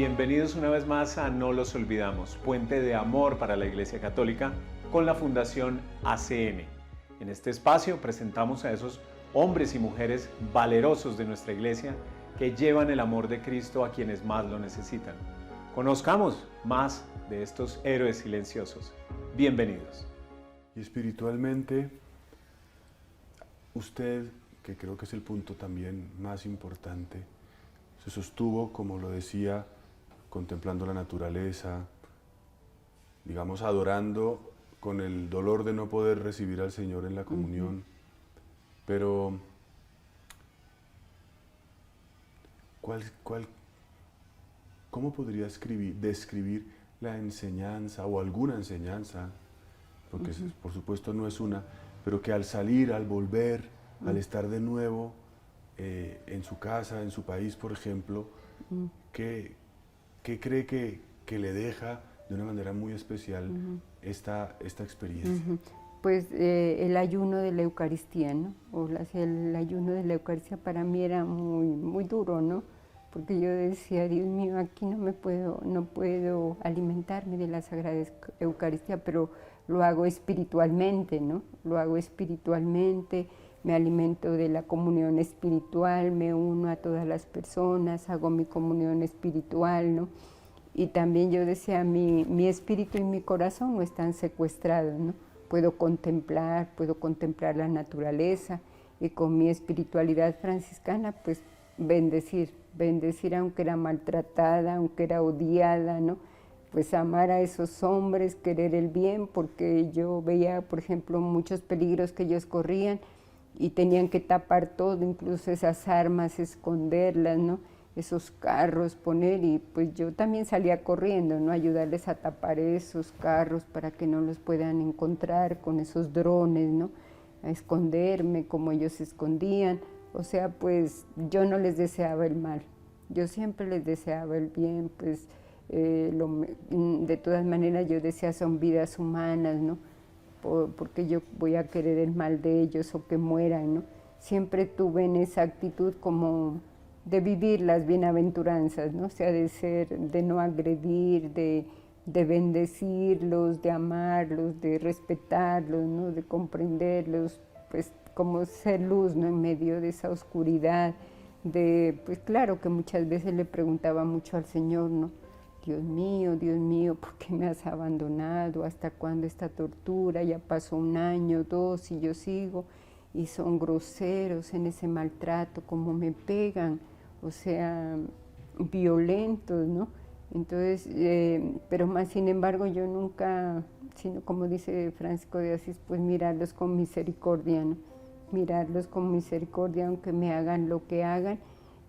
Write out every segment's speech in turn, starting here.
Bienvenidos una vez más a No los olvidamos, puente de amor para la Iglesia Católica con la Fundación ACN. En este espacio presentamos a esos hombres y mujeres valerosos de nuestra Iglesia que llevan el amor de Cristo a quienes más lo necesitan. Conozcamos más de estos héroes silenciosos. Bienvenidos. Y espiritualmente, usted, que creo que es el punto también más importante, se sostuvo, como lo decía, contemplando la naturaleza, digamos, adorando con el dolor de no poder recibir al Señor en la comunión. Pero, ¿cómo podría describir la enseñanza o alguna enseñanza? Porque por supuesto no es una, pero que al salir, al volver, al estar de nuevo en su casa, en su país, por ejemplo, ¿qué cree que le deja de una manera muy especial esta experiencia? Pues el ayuno de la Eucaristía, ¿no? El ayuno de la Eucaristía para mí era muy duro, ¿no? Porque yo decía, Dios mío, aquí no puedo alimentarme de la Sagrada Eucaristía, pero lo hago espiritualmente, ¿no? Lo hago espiritualmente, me alimento de la comunión espiritual, me uno a todas las personas, hago mi comunión espiritual, ¿no? Y también yo decía, mi espíritu y mi corazón no están secuestrados, ¿no? Puedo contemplar la naturaleza y con mi espiritualidad franciscana, pues bendecir aunque era maltratada, aunque era odiada, ¿no? Pues amar a esos hombres, querer el bien, porque yo veía, por ejemplo, muchos peligros que ellos corrían y tenían que tapar todo, incluso esas armas, esconderlas, ¿no? Esos carros poner, y pues yo también salía corriendo, ¿no? Ayudarles a tapar esos carros para que no los puedan encontrar con esos drones, ¿no? A esconderme como ellos se escondían. O sea, pues yo no les deseaba el mal, yo siempre les deseaba el bien, pues de todas maneras yo decía, son vidas humanas, ¿no? Porque yo voy a querer el mal de ellos o que mueran, ¿no? Siempre tuve en esa actitud como de vivir las bienaventuranzas, ¿no? O sea, de no agredir, de bendecirlos, de amarlos, de respetarlos, ¿no? De comprenderlos, pues como ser luz, ¿no? En medio de esa oscuridad, pues claro que muchas veces le preguntaba mucho al Señor, ¿no? Dios mío, ¿por qué me has abandonado? ¿Hasta cuándo esta tortura? Ya pasó 1 año, 2 y yo sigo, y son groseros en ese maltrato, como me pegan, o sea, violentos, ¿no? Entonces, pero más sin embargo yo nunca, sino como dice Francisco de Asís, pues mirarlos con misericordia, ¿no? Mirarlos con misericordia aunque me hagan lo que hagan,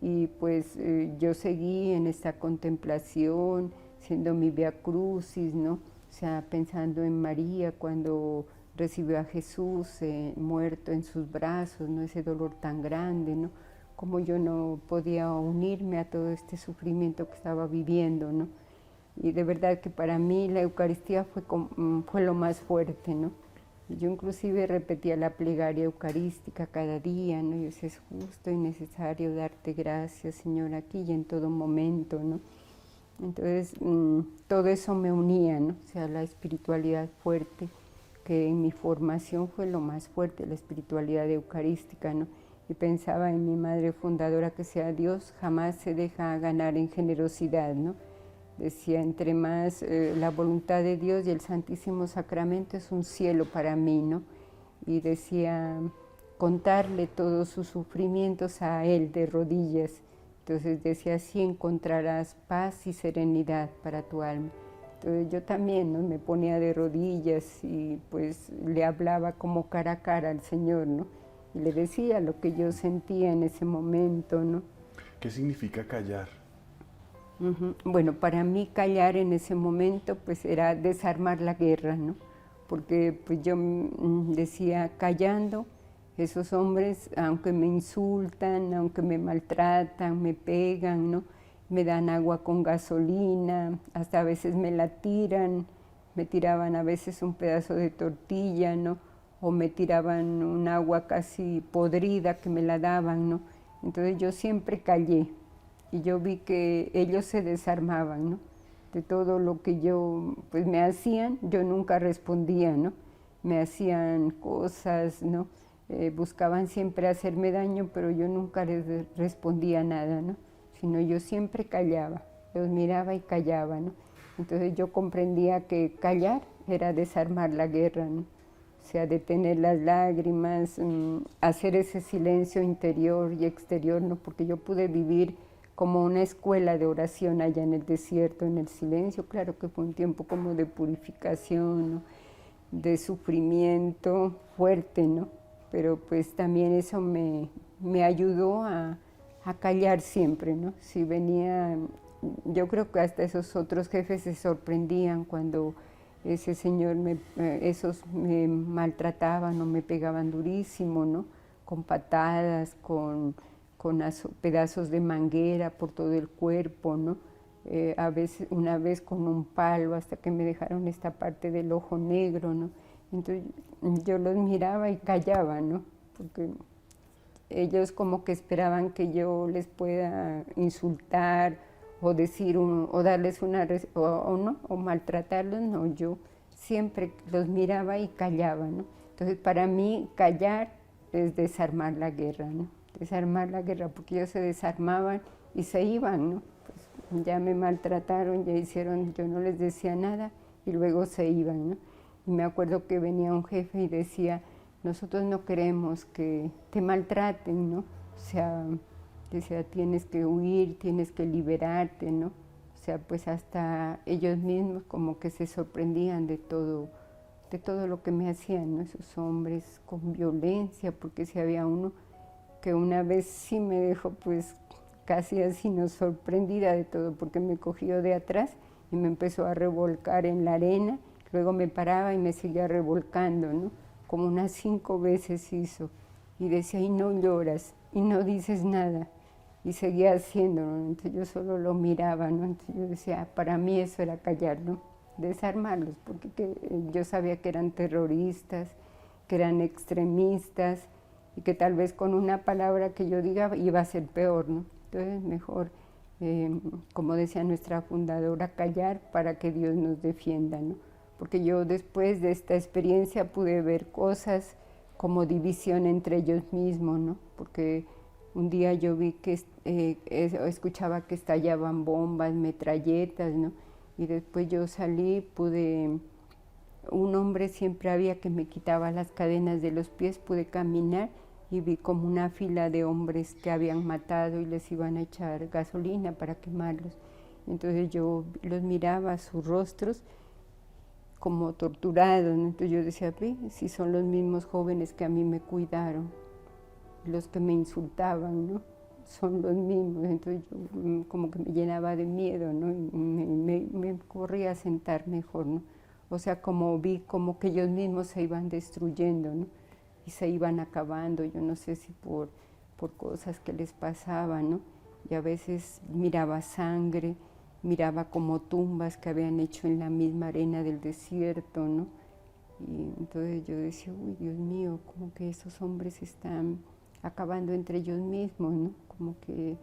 y pues yo seguí en esta contemplación, siendo mi Vía Crucis, ¿no? O sea, pensando en María cuando recibió a Jesús muerto en sus brazos, ¿no? Ese dolor tan grande, ¿no? Como yo no podía unirme a todo este sufrimiento que estaba viviendo, ¿no? Y de verdad que para mí la Eucaristía fue lo más fuerte, ¿no? Yo inclusive repetía la plegaria eucarística cada día, ¿no? Y decía, es justo y necesario darte gracias, Señor, aquí y en todo momento, ¿no? Entonces, todo eso me unía, ¿no? O sea, la espiritualidad fuerte, que en mi formación fue lo más fuerte, la espiritualidad eucarística, ¿no? Y pensaba en mi madre fundadora, que sea Dios jamás se deja ganar en generosidad, ¿no? Decía, entre más la voluntad de Dios y el Santísimo Sacramento es un cielo para mí, ¿no? Y decía, contarle todos sus sufrimientos a Él de rodillas. Entonces decía, así encontrarás paz y serenidad para tu alma. Entonces yo también, ¿no? Me ponía de rodillas y pues le hablaba como cara a cara al Señor, ¿no? Y le decía lo que yo sentía en ese momento, ¿no? ¿Qué significa callar? Bueno, para mí callar en ese momento pues era desarmar la guerra, ¿no? Porque pues yo decía, callando, esos hombres, aunque me insultan, aunque me maltratan, me pegan, ¿no? Me dan agua con gasolina, hasta a veces me la tiran, me tiraban a veces un pedazo de tortilla, ¿no? O me tiraban un agua casi podrida que me la daban, ¿no? Entonces yo siempre callé, y yo vi que ellos se desarmaban, ¿no? De todo lo que yo, pues me hacían, yo nunca respondía, ¿no? Me hacían cosas, ¿no? Buscaban siempre hacerme daño, pero yo nunca les respondía nada, ¿no? Sino yo siempre callaba, los miraba y callaba, ¿no? Entonces yo comprendía que callar era desarmar la guerra, ¿no? O sea, detener las lágrimas, hacer ese silencio interior y exterior, ¿no? Porque yo pude vivir como una escuela de oración allá en el desierto, en el silencio. Claro que fue un tiempo como de purificación, ¿no? De sufrimiento fuerte, ¿no? Pero pues también eso me ayudó a callar siempre, ¿no? Si venía, yo creo que hasta esos otros jefes se sorprendían cuando ese señor, esos me maltrataban o me pegaban durísimo, ¿no? Con patadas, con pedazos de manguera por todo el cuerpo, ¿no? A veces, una vez con un palo hasta que me dejaron esta parte del ojo negro, ¿no? Entonces yo los miraba y callaba, ¿no? Porque ellos como que esperaban que yo les pueda insultar o decir o darles una o no, o maltratarlos, no, yo siempre los miraba y callaba, ¿no? Entonces para mí callar es desarmar la guerra, ¿no? Desarmar la guerra, porque ellos se desarmaban y se iban, ¿no? Pues ya me maltrataron, ya hicieron, yo no les decía nada y luego se iban, ¿no? Y me acuerdo que venía un jefe y decía, nosotros no queremos que te maltraten, ¿no? O sea, decía, tienes que huir, tienes que liberarte, ¿no? O sea, pues hasta ellos mismos como que se sorprendían de todo lo que me hacían, ¿no? Esos hombres con violencia, porque si había uno que una vez sí me dejó pues casi así, ¿no? Sorprendida de todo, porque me cogió de atrás y me empezó a revolcar en la arena, luego me paraba y me seguía revolcando, ¿no? Como unas 5 veces hizo, y decía, y no lloras, y no dices nada, y seguía haciéndolo, ¿no? Entonces yo solo lo miraba, ¿no? Entonces yo decía, para mí eso era callar, ¿no? Desarmarlos, porque yo sabía que eran terroristas, que eran extremistas, y que tal vez con una palabra que yo diga iba a ser peor, ¿no? Entonces mejor, como decía nuestra fundadora, callar para que Dios nos defienda, ¿no? Porque yo después de esta experiencia pude ver cosas como división entre ellos mismos, ¿no? Porque un día yo vi que escuchaba que estallaban bombas, metralletas, ¿no? Y después yo salí, un hombre siempre había que me quitaba las cadenas de los pies, pude caminar y vi como una fila de hombres que habían matado y les iban a echar gasolina para quemarlos. Entonces yo los miraba, sus rostros, como torturados, ¿no? Entonces yo decía, ve, si son los mismos jóvenes que a mí me cuidaron, los que me insultaban, ¿no? Son los mismos. Entonces yo como que me llenaba de miedo, ¿no? Y me corría a sentar mejor, ¿no? O sea, como vi como que ellos mismos se iban destruyendo, ¿no? Y se iban acabando, yo no sé si por cosas que les pasaban, ¿no? Y a veces miraba sangre, miraba como tumbas que habían hecho en la misma arena del desierto, ¿no? Y entonces yo decía, uy, Dios mío, como que esos hombres están acabando entre ellos mismos, ¿no? Como que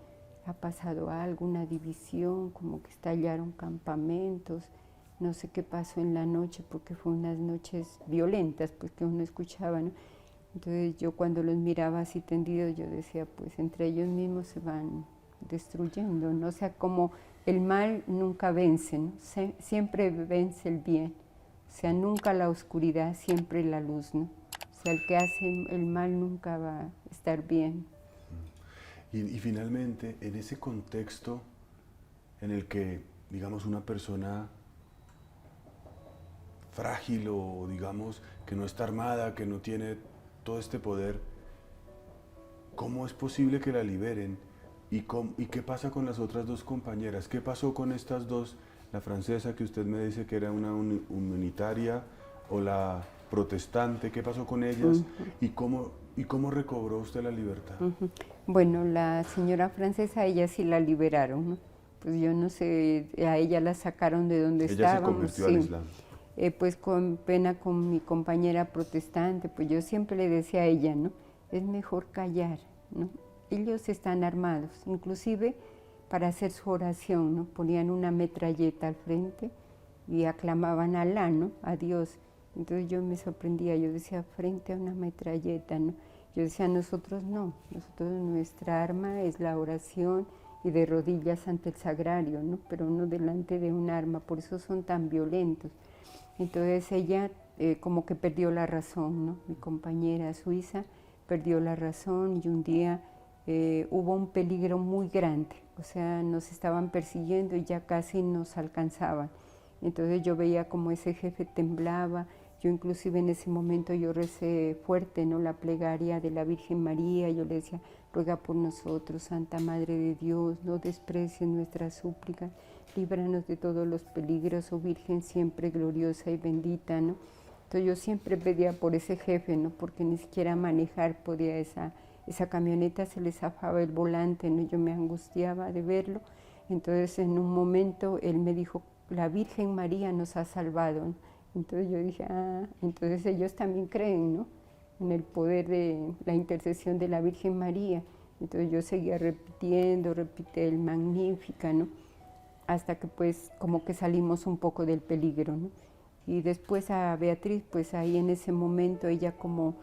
ha pasado algo, una división, como que estallaron campamentos, no sé qué pasó en la noche, porque fue unas noches violentas, pues que uno escuchaba, ¿no? Entonces yo cuando los miraba así tendidos, yo decía, pues entre ellos mismos se van destruyendo, ¿no? O sea, como el mal nunca vence, ¿no? Siempre vence el bien, o sea, nunca la oscuridad, siempre la luz, ¿no? O sea, el que hace el mal nunca va a estar bien. Y finalmente, en ese contexto en el que, digamos, una persona frágil o, digamos, que no está armada, que no tiene todo este poder, ¿cómo es posible que la liberen? ¿Y qué pasa con las otras 2 compañeras? ¿Qué pasó con estas 2? La francesa, que usted me dice que era una humanitaria, o la protestante, ¿qué pasó con ellas? ¿Y cómo recobró usted la libertad? Bueno, la señora francesa, ella sí la liberaron, ¿no? Pues yo no sé, a ella la sacaron de donde estábamos. Ella se convirtió al Islam. Pues con pena con mi compañera protestante, pues yo siempre le decía a ella, ¿no? Es mejor callar, ¿no? Ellos están armados, inclusive para hacer su oración, ¿no? Ponían una metralleta al frente y aclamaban a Alá, ¿no? A Dios. Entonces yo me sorprendía, yo decía, frente a una metralleta, ¿no? Yo decía, nosotros no, nosotros nuestra arma es la oración y de rodillas ante el sagrario, ¿no? Pero no delante de un arma, por eso son tan violentos. Entonces ella como que perdió la razón, ¿no? Mi compañera suiza perdió la razón y un día hubo un peligro muy grande, o sea, nos estaban persiguiendo y ya casi nos alcanzaban. Entonces yo veía como ese jefe temblaba, yo inclusive en ese momento yo recé fuerte, ¿no? La plegaria de la Virgen María, yo le decía, ruega por nosotros, Santa Madre de Dios, no desprecies nuestras súplicas, líbranos de todos los peligros, oh Virgen siempre gloriosa y bendita, ¿no? Entonces yo siempre pedía por ese jefe, ¿no? Porque ni siquiera manejar podía esa camioneta, se le zafaba el volante, ¿no? Yo me angustiaba de verlo. Entonces en un momento él me dijo, la Virgen María nos ha salvado, ¿no? Entonces yo dije, entonces ellos también creen, ¿no? En el poder de la intercesión de la Virgen María. Entonces yo seguía repitiendo, repite el Magnífica, ¿no? Hasta que pues como que salimos un poco del peligro, ¿no? Y después a Beatriz, pues ahí en ese momento ella como,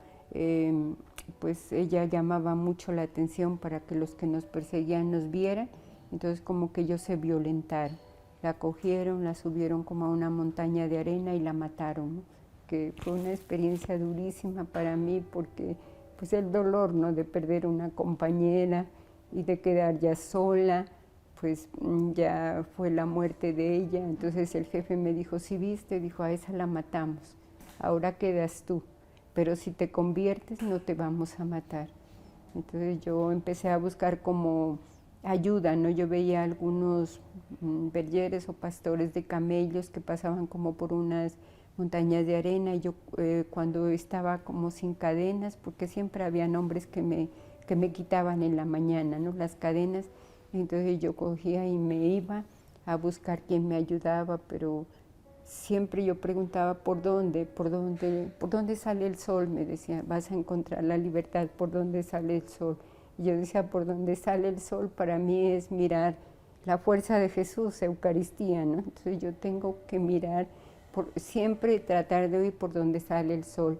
pues ella llamaba mucho la atención para que los que nos perseguían nos vieran, entonces como que ellos se violentaron. La cogieron, la subieron como a una montaña de arena y la mataron, ¿no? Que fue una experiencia durísima para mí porque pues el dolor, ¿no? De perder una compañera y de quedar ya sola, pues ya fue la muerte de ella. Entonces el jefe me dijo, si viste, dijo, a esa la matamos, ahora quedas tú, pero si te conviertes no te vamos a matar. Entonces yo empecé a buscar como ayuda, ¿no? Yo veía algunos bergeres o pastores de camellos que pasaban como por unas montañas de arena y yo cuando estaba como sin cadenas, porque siempre había hombres que me quitaban en la mañana, ¿no? Las cadenas, entonces yo cogía y me iba a buscar quien me ayudaba, pero siempre yo preguntaba ¿por dónde sale el sol? Me decía, vas a encontrar la libertad, ¿por dónde sale el sol? Y yo decía, por dónde sale el sol para mí es mirar la fuerza de Jesús, Eucaristía, ¿no? Entonces yo tengo que mirar, siempre tratar de oír por dónde sale el sol.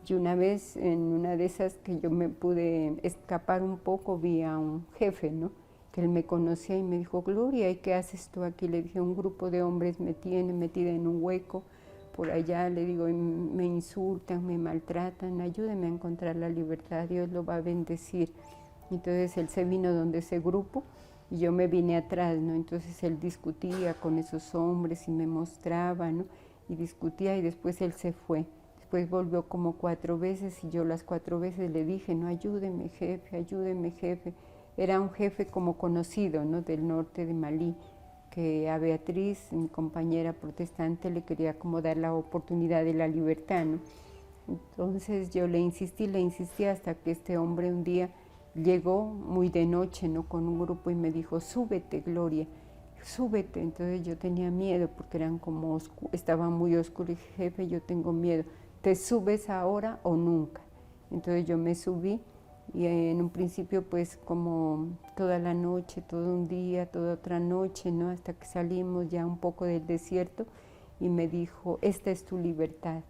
Y una vez, en una de esas que yo me pude escapar un poco, vi a un jefe, ¿no? Que él me conocía y me dijo, Gloria, ¿y qué haces tú aquí? Le dije, un grupo de hombres me tiene metida en un hueco por allá, le digo, me insultan, me maltratan, ayúdeme a encontrar la libertad, Dios lo va a bendecir. Entonces él se vino donde ese grupo y yo me vine atrás, ¿no? Entonces él discutía con esos hombres y me mostraba, ¿no? Y discutía y después él se fue. Después volvió como 4 veces y yo las 4 veces le dije, no, ayúdeme jefe, ayúdeme jefe. Era un jefe como conocido, ¿no? Del norte de Malí, que a Beatriz, mi compañera protestante, le quería como dar la oportunidad de la libertad, ¿no? Entonces yo le insistí hasta que este hombre un día llegó muy de noche, ¿no? Con un grupo y me dijo, súbete, Gloria, súbete. Entonces yo tenía miedo porque eran como estaba muy oscuro y dije, jefe, yo tengo miedo, ¿te subes ahora o nunca? Entonces yo me subí y en un principio pues como toda la noche, todo un día, toda otra noche, ¿no? Hasta que salimos ya un poco del desierto y me dijo, esta es tu libertad.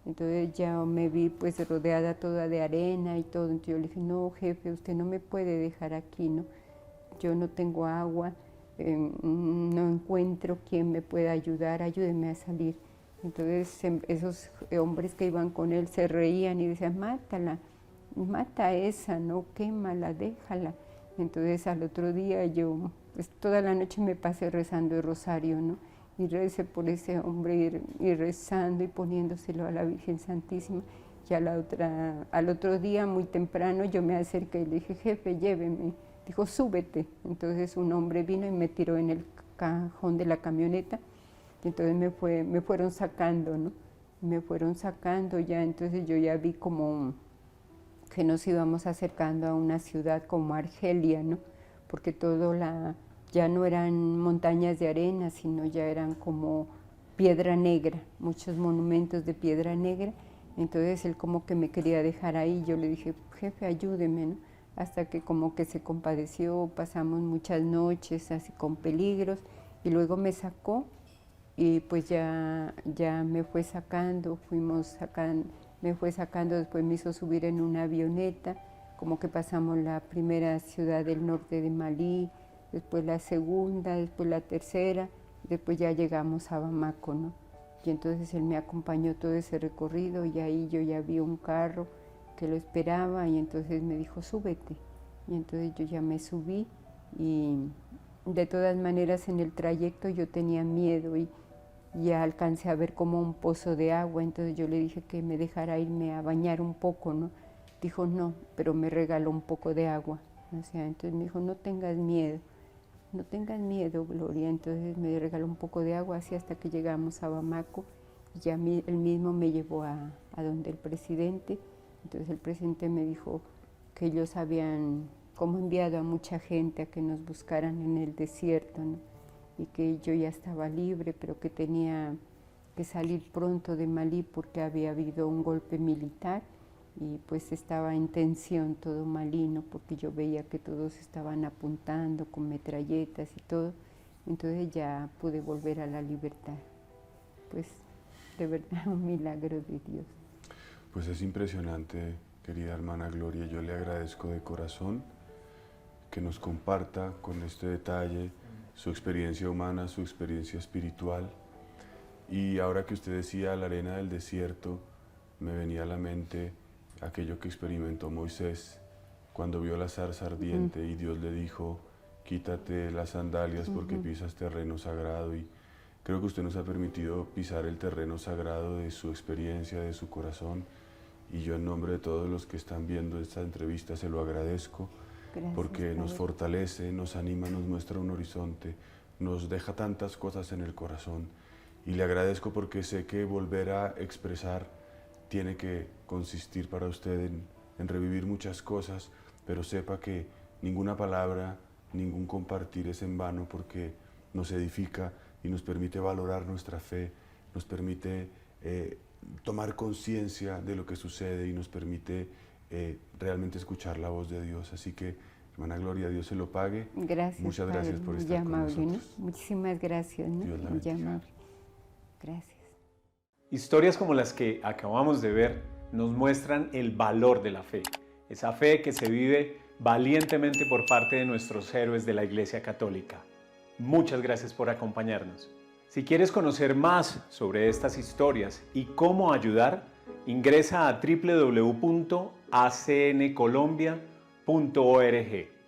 Entonces ya me vi pues rodeada toda de arena y todo, entonces yo le dije, no jefe, usted no me puede dejar aquí, ¿no? Yo no tengo agua, no encuentro quien me pueda ayudar, ayúdeme a salir. Entonces esos hombres que iban con él se reían y decían, mátala, mata a esa, no, quémala, déjala. Entonces al otro día yo, pues toda la noche me pasé rezando el rosario, ¿no? Y recé por ese hombre y rezando y poniéndoselo a la Virgen Santísima. Y al otro día, muy temprano, yo me acerqué y le dije, jefe, lléveme. Dijo, súbete. Entonces un hombre vino y me tiró en el cajón de la camioneta. Y entonces me fueron sacando, ¿no? Me fueron sacando ya, entonces yo ya vi como que nos íbamos acercando a una ciudad como Argelia, ¿no? Porque ya no eran montañas de arena, sino ya eran como piedra negra, muchos monumentos de piedra negra. Entonces él como que me quería dejar ahí, yo le dije, jefe, ayúdeme, ¿no? hasta que como que se compadeció, pasamos muchas noches así con peligros, y luego me sacó, y pues ya me fue sacando, me fue sacando, después me hizo subir en una avioneta, como que pasamos la primera ciudad del norte de Malí, después la segunda, después la tercera, después ya llegamos a Bamako, ¿no? Y entonces él me acompañó todo ese recorrido, y ahí yo ya vi un carro que lo esperaba, y entonces me dijo, súbete. Y entonces yo ya me subí, y de todas maneras en el trayecto yo tenía miedo, y ya alcancé a ver como un pozo de agua, entonces yo le dije que me dejara irme a bañar un poco, ¿no? Dijo, no, pero me regaló un poco de agua. O sea, entonces me dijo, no tengas miedo, Gloria. Entonces me regaló un poco de agua, así hasta que llegamos a Bamako, y ya él mismo me llevó a donde el presidente. Entonces el presidente me dijo que ellos habían como enviado a mucha gente a que nos buscaran en el desierto, ¿no? Y que yo ya estaba libre, pero que tenía que salir pronto de Malí porque había habido un golpe militar, y pues estaba en tensión todo Malí, ¿no? Porque yo veía que todos estaban apuntando con metralletas y todo. Entonces ya pude volver a la libertad. Pues de verdad un milagro de Dios. Pues es impresionante, querida hermana Gloria. Yo le agradezco de corazón que nos comparta con este detalle su experiencia humana, su experiencia espiritual. Y ahora que usted decía la arena del desierto, me venía a la mente aquello que experimentó Moisés cuando vio la zarza ardiente y Dios le dijo, quítate las sandalias porque pisas terreno sagrado. Y creo que usted nos ha permitido pisar el terreno sagrado de su experiencia, de su corazón. Y yo en nombre de todos los que están viendo esta entrevista se lo agradezco. Gracias, porque nos fortalece, nos anima, nos muestra un horizonte, nos deja tantas cosas en el corazón. Y le agradezco porque sé que volver a expresar tiene que consistir para usted en revivir muchas cosas, pero sepa que ninguna palabra, ningún compartir es en vano, porque nos edifica y nos permite valorar nuestra fe, nos permite tomar conciencia de lo que sucede y nos permite realmente escuchar la voz de Dios. Así que, hermana Gloria, Dios se lo pague. Gracias, muchas gracias Padre, por estar con nosotros. ¿no? Muchísimas gracias, ¿no? Dios la bendiga. Gracias. Historias como las que acabamos de ver nos muestran el valor de la fe, esa fe que se vive valientemente por parte de nuestros héroes de la Iglesia Católica. Muchas gracias por acompañarnos. Si quieres conocer más sobre estas historias y cómo ayudar, ingresa a www.acncolombia.org.